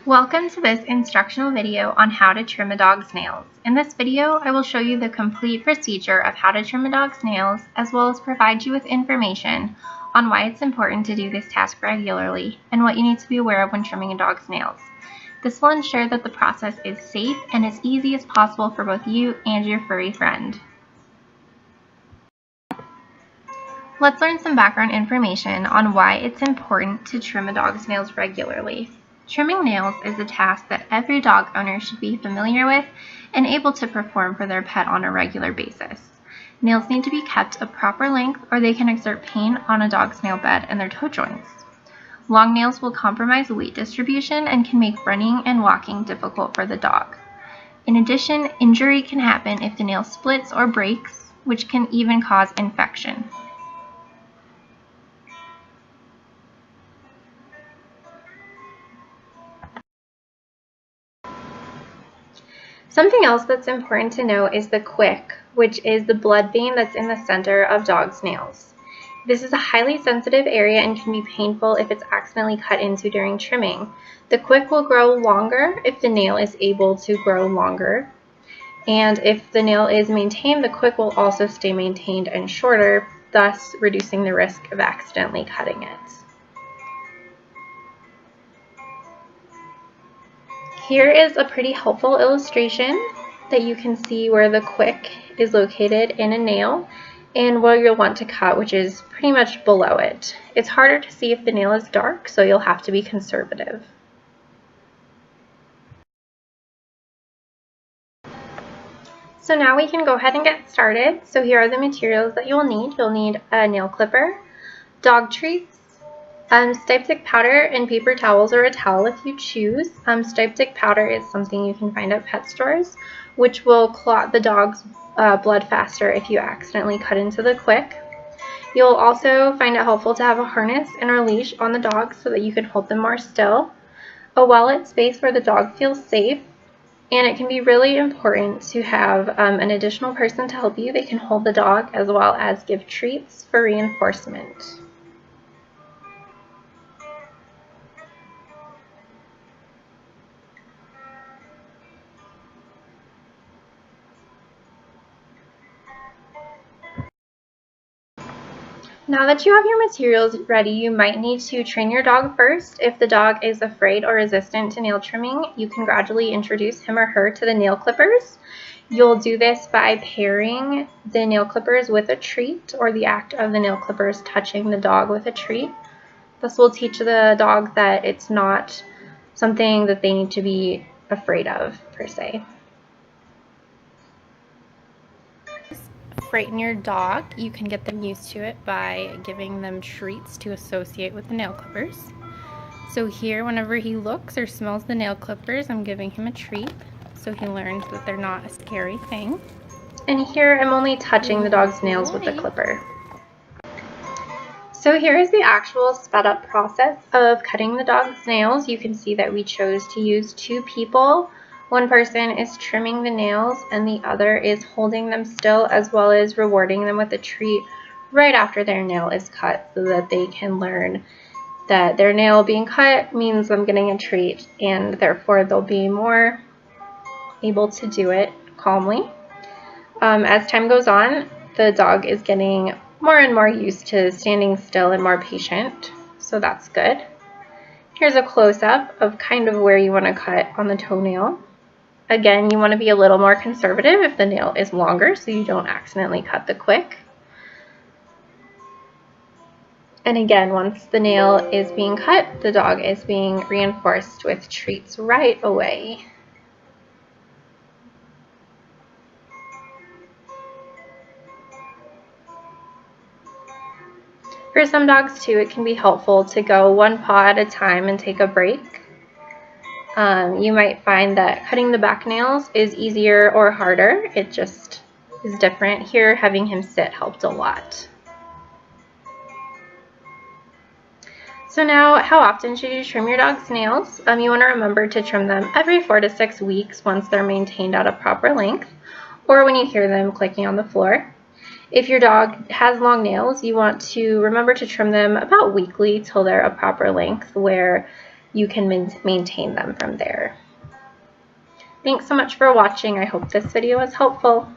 Welcome to this instructional video on how to trim a dog's nails. In this video, I will show you the complete procedure of how to trim a dog's nails, as well as provide you with information on why it's important to do this task regularly and what you need to be aware of when trimming a dog's nails. This will ensure that the process is safe and as easy as possible for both you and your furry friend. Let's learn some background information on why it's important to trim a dog's nails regularly. Trimming nails is a task that every dog owner should be familiar with and able to perform for their pet on a regular basis. Nails need to be kept a proper length or they can exert pain on a dog's nail bed and their toe joints. Long nails will compromise weight distribution and can make running and walking difficult for the dog. In addition, injury can happen if the nail splits or breaks, which can even cause infection. Something else that's important to know is the quick, which is the blood vein that's in the center of dogs' nails. This is a highly sensitive area and can be painful if it's accidentally cut into during trimming. The quick will grow longer if the nail is able to grow longer. And if the nail is maintained, the quick will also stay maintained and shorter, thus reducing the risk of accidentally cutting it. Here is a pretty helpful illustration that you can see where the quick is located in a nail and where you'll want to cut, which is pretty much below it. It's harder to see if the nail is dark, so you'll have to be conservative. So now we can go ahead and get started. So here are the materials that you'll need. You'll need a nail clipper, dog treats, Styptic powder and paper towels or a towel if you choose. Styptic powder is something you can find at pet stores, which will clot the dog's blood faster if you accidentally cut into the quick. You'll also find it helpful to have a harness and a leash on the dog so that you can hold them more still, a well-lit space where the dog feels safe, and it can be really important to have an additional person to help you. They can hold the dog as well as give treats for reinforcement. Now that you have your materials ready, you might need to train your dog first. If the dog is afraid or resistant to nail trimming, you can gradually introduce him or her to the nail clippers. You'll do this by pairing the nail clippers with a treat or the act of the nail clippers touching the dog with a treat. This will teach the dog that it's not something that they need to be afraid of, per se. Frighten your dog, you can get them used to it by giving them treats to associate with the nail clippers. So here, whenever he looks or smells the nail clippers, I'm giving him a treat so he learns that they're not a scary thing. And here I'm only touching the dog's nails with the clipper. So here is the actual sped up process of cutting the dog's nails. You can see that we chose to use 2 people. One person is trimming the nails and the other is holding them still, as well as rewarding them with a treat right after their nail is cut so that they can learn that their nail being cut means I'm getting a treat, and therefore they'll be more able to do it calmly. As time goes on, the dog is getting more and more used to standing still and more patient, so that's good. Here's a close-up of kind of where you want to cut on the toenail. Again, you want to be a little more conservative if the nail is longer so you don't accidentally cut the quick. And again, once the nail is being cut, the dog is being reinforced with treats right away. For some dogs too, it can be helpful to go one paw at a time and take a break. You might find that cutting the back nails is easier or harder. It just is different. Here, having him sit helped a lot. So now, how often should you trim your dog's nails? You want to remember to trim them every 4 to 6 weeks once they're maintained at a proper length, or when you hear them clicking on the floor. If your dog has long nails, you want to remember to trim them about weekly till they're a proper length where you can maintain them from there. Thanks so much for watching. I hope this video was helpful.